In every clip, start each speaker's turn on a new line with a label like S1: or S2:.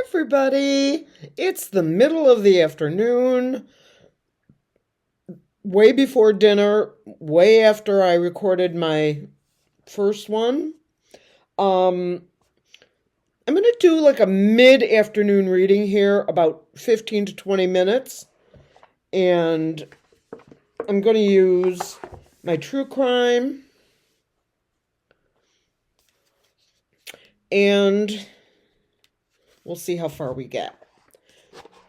S1: everybody. It's the middle of the afternoon, way before dinner, way after I recorded my first one. I'm going to do like a mid-afternoon reading here, about 15 to 20 minutes. And I'm going to use my true crime and we'll see how far we get.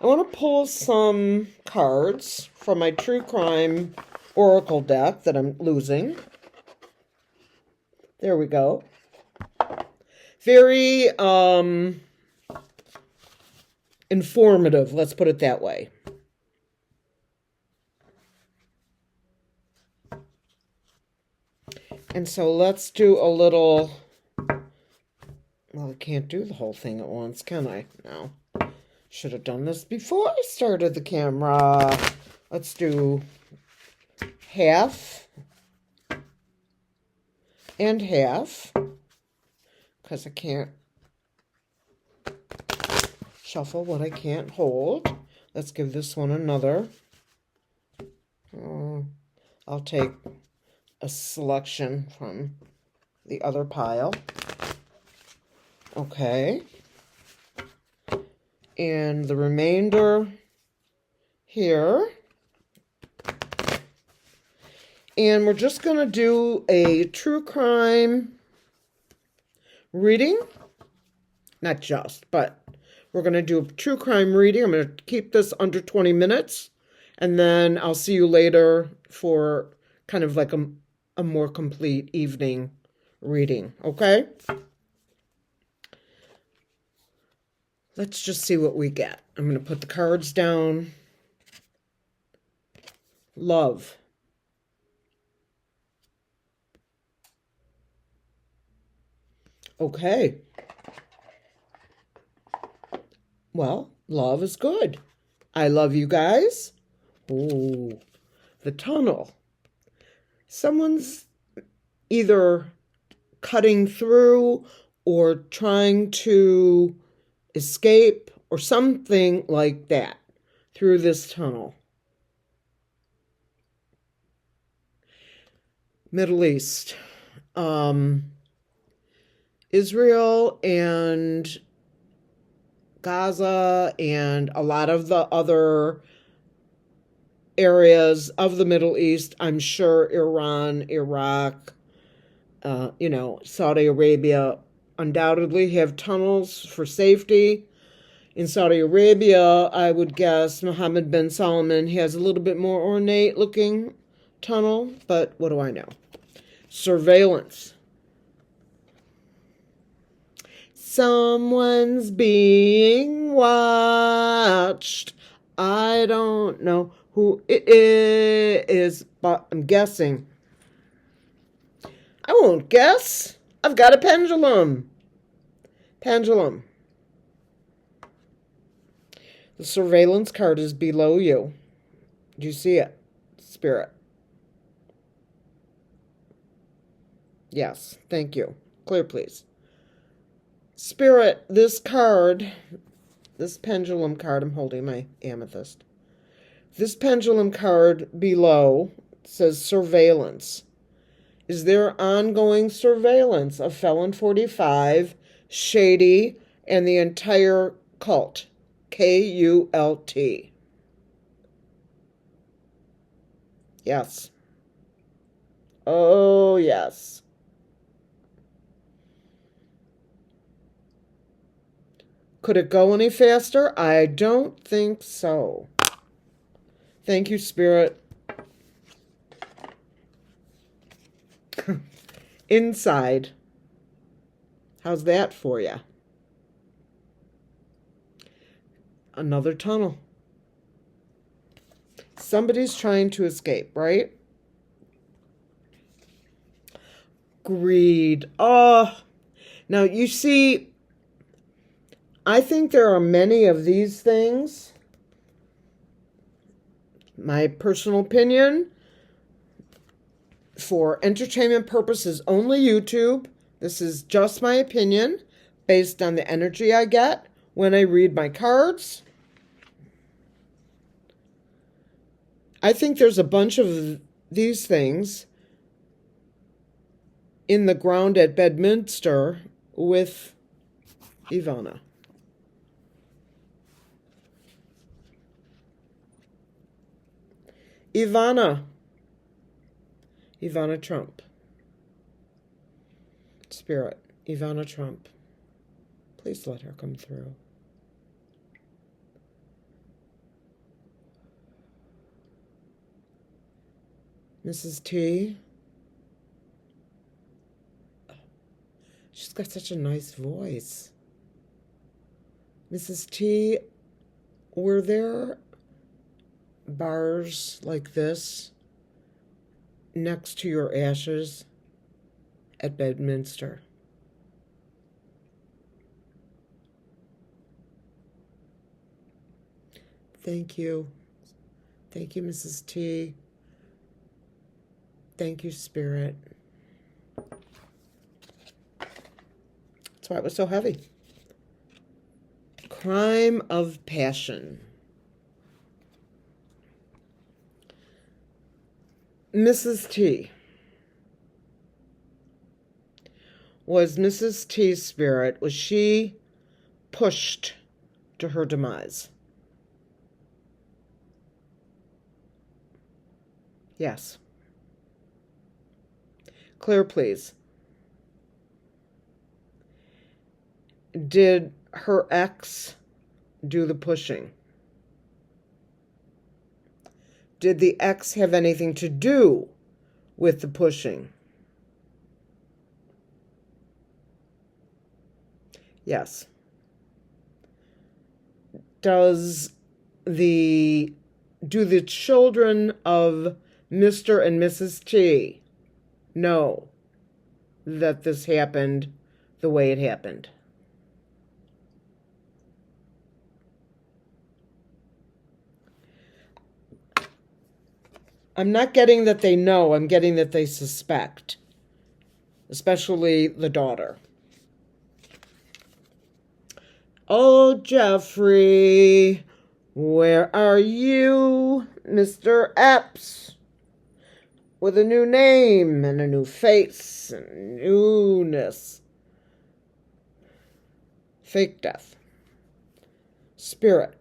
S1: I want to pull some cards from my true crime oracle deck that I'm losing. There we go. Very informative, let's put it that way. And so let's do a little, well, I can't do the whole thing at once, can I? No. Should have done this before I started the camera. Let's do half and half, because I can't shuffle what I can't hold. Let's give this one another. I'll take a selection from the other pile. Okay. And the remainder here. And we're just going to do a true crime reading. Not just, but we're going to do a true crime reading. I'm going to keep this under 20 minutes. And then I'll see you later for kind of like a more complete evening reading. Okay? Let's just see what we get. I'm going to put the cards down. Love. Okay. Well, love is good. I love you guys. Oh, the tunnel. Someone's either cutting through or trying to escape or something like that through this tunnel. Middle East. Israel and Gaza and a lot of the other areas of the Middle East, I'm sure Iran, Iraq, Saudi Arabia undoubtedly have tunnels for safety. In Saudi Arabia, I would guess Mohammed bin Salman has a little bit more ornate looking tunnel, but what do I know? Surveillance. Someone's being watched. I don't know who it is, but I'm guessing. I won't guess. I've got a pendulum. Pendulum. The surveillance card is below you. Do you see it, Spirit? Yes, thank you. Clear, please. Spirit, this card, this pendulum card, I'm holding my amethyst. This pendulum card below says surveillance. Is there ongoing surveillance of Felon 45, Shady, and the entire cult? K-U-L-T. Yes. Oh, yes. Could it go any faster? I don't think so. Thank you, Spirit. Inside. How's that for you? Another tunnel. Somebody's trying to escape, right? Greed. Oh, now you see, I think there are many of these things. My personal opinion, for entertainment purposes only YouTube. This is just my opinion based on the energy I get when I read my cards. I think there's a bunch of these things in the ground at Bedminster with Ivana. Ivana Trump. Spirit, Ivana Trump. Please let her come through. Mrs. T. She's got such a nice voice. Mrs. T, were there bars like this next to your ashes at Bedminster? Thank you. Thank you, Mrs. T. Thank you, Spirit. That's why it was so heavy. Crime of passion. Mrs. T. Was Mrs. T's spirit, was she pushed to her demise? Yes. Clear, please. Did her ex do the pushing? Did the ex have anything to do with the pushing? Yes. Do the children of Mr. and Mrs. T know that this happened the way it happened? I'm not getting that they know, I'm getting that they suspect, especially the daughter. Oh, Jeffrey, where are you, Mr. Epps? With a new name and a new face and newness. Fake death. Spirit.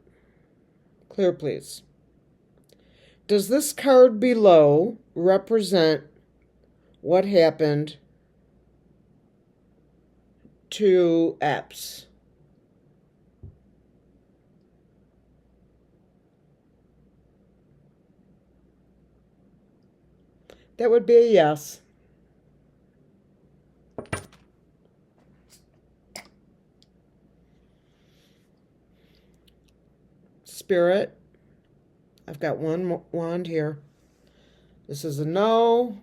S1: Clear, please. Does this card below represent what happened to Epps? That would be a yes. Spirit, I've got one wand here. This is a no.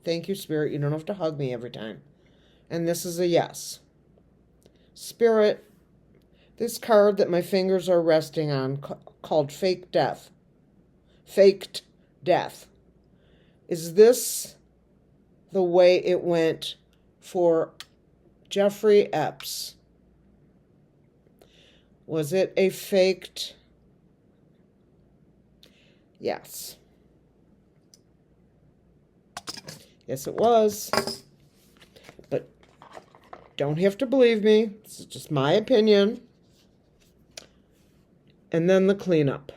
S1: Thank you, Spirit. You don't have to hug me every time. And this is a yes. Spirit, this card that my fingers are resting on, called Fake Death. Faked Death. Is this the way it went for Jeffrey Epps? Was it a faked? Yes. Yes, it was. But don't have to believe me. This is just my opinion. And then the cleanup.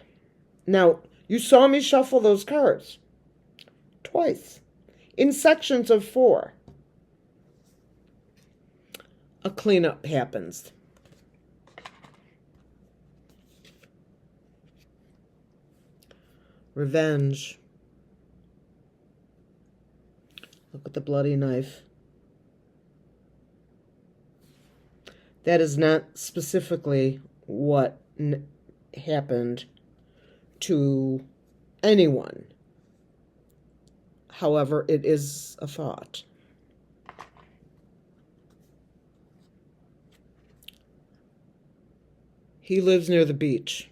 S1: Now, you saw me shuffle those cards. Twice. In sections of 4. A cleanup happens. Revenge. Look at the bloody knife. That is not specifically what happened to anyone. However, it is a thought. He lives near the beach.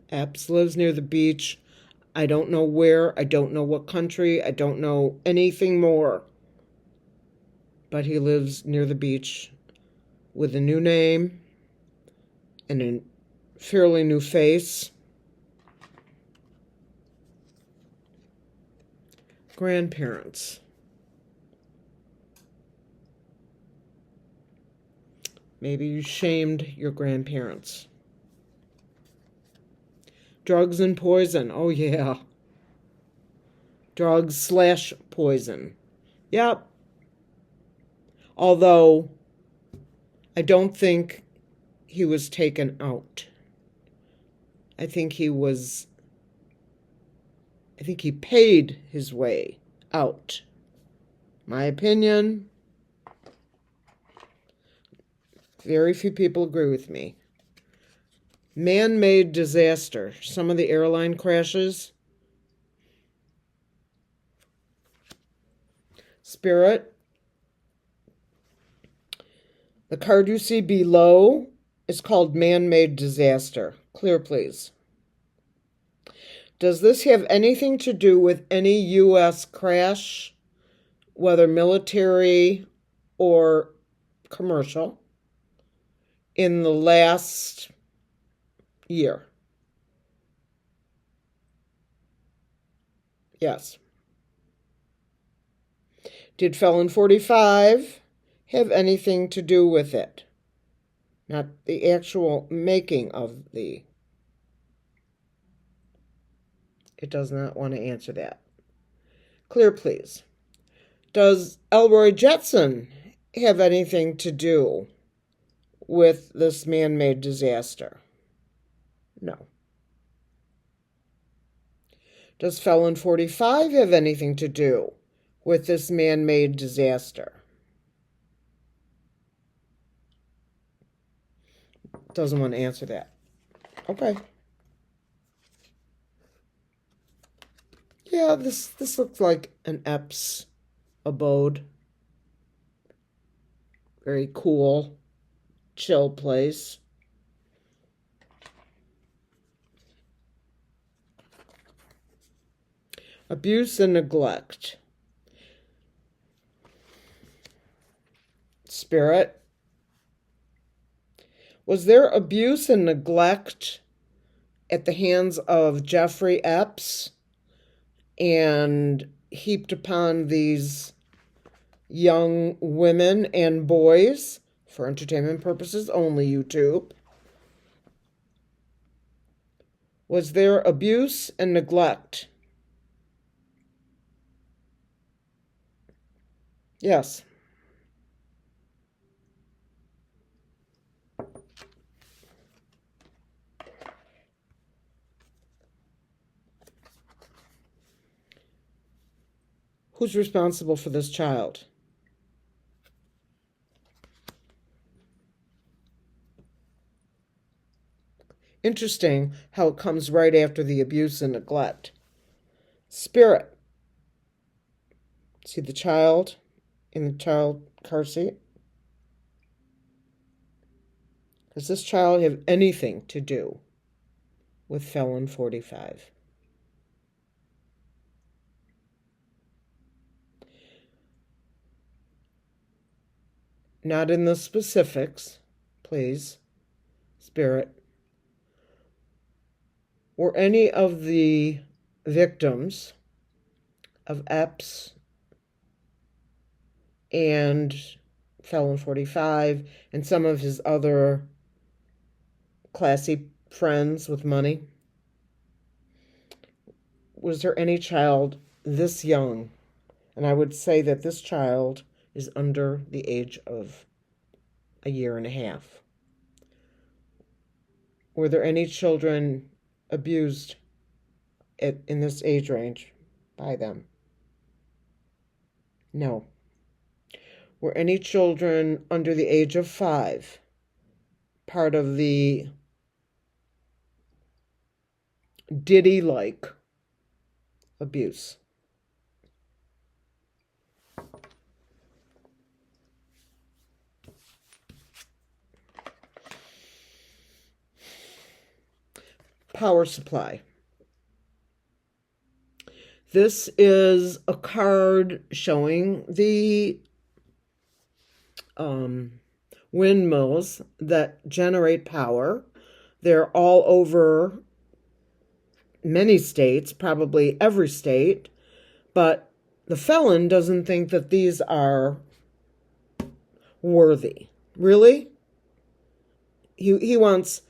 S1: Epps lives near the beach. I don't know where. I don't know what country. I don't know anything more. But he lives near the beach with a new name and a fairly new face. Grandparents. Maybe you shamed your grandparents. Drugs and poison. Oh, yeah. Drugs/poison. Yep. Although, I don't think he was taken out. I think he paid his way out. My opinion. Very few people agree with me. Man-made disaster. Some of the airline crashes. Spirit. The card you see below is called man-made disaster. Clear, please. Does this have anything to do with any U.S. crash, whether military or commercial, in the last year? Yes. Did Felon 45 have anything to do with it? Not the actual making of the... It does not want to answer that. Clear, please. Does Elroy Jetson have anything to do with this man-made disaster? No. Does Felon 45 have anything to do with this man-made disaster? Doesn't want to answer that. Okay. Yeah, this looks like an Epps abode. Very cool, chill place. Abuse and neglect. Spirit. Was there abuse and neglect at the hands of Jeffrey Epps and heaped upon these young women and boys for entertainment purposes only, YouTube? Was there abuse and neglect? Yes. Who's responsible for this child? Interesting how it comes right after the abuse and neglect. Spirit. See the child in the child car seat? Does this child have anything to do with Felon 45? Not in the specifics, please, Spirit. Were any of the victims of Epps and Felon 45 and some of his other classy friends with money, was there any child this young? And I would say that this child is under the age of a year and a half. Were there any children abused in this age range by them? No. Were any children under the age of 5 part of the Diddy-like abuse? Power supply. This is a card showing the windmills that generate power They're all over many states, probably every state, but the felon doesn't think that these are worthy. Really? He wants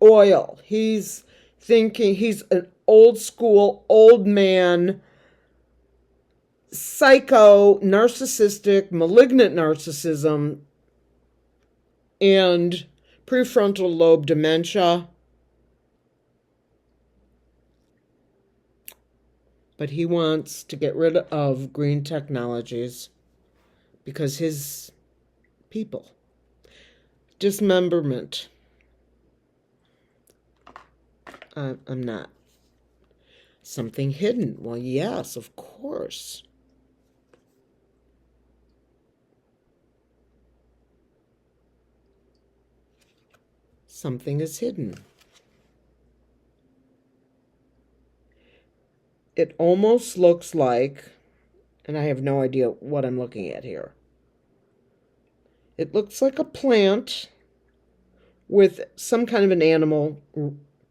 S1: oil. He's thinking he's an old school, old man, psycho, narcissistic, malignant narcissism, and prefrontal lobe dementia. But he wants to get rid of green technologies because his people. Dismemberment. I'm not. Something hidden. Well, yes, of course. Something is hidden. It almost looks like, and I have no idea what I'm looking at here. It looks like a plant with some kind of an animal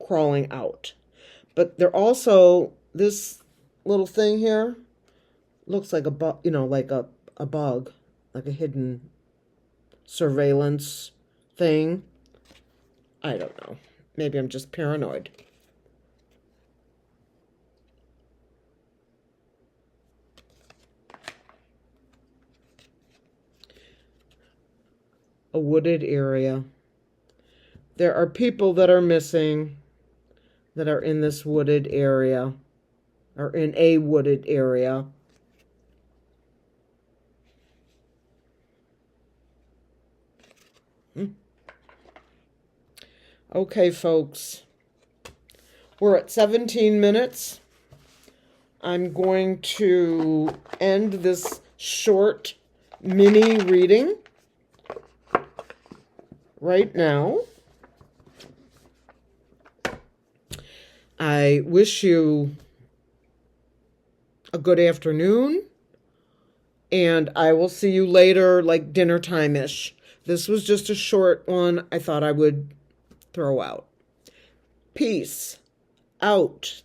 S1: crawling out. But they're also, this little thing here looks like a bug, like a bug, like a hidden surveillance thing. I don't know. Maybe I'm just paranoid. A wooded area. There are people that are missing that are in this wooded area, or in a wooded area. Okay, folks. We're at 17 minutes. I'm going to end this short mini reading right now. I wish you a good afternoon, and I will see you later, like dinner time-ish. This was just a short one I thought I would throw out. Peace out.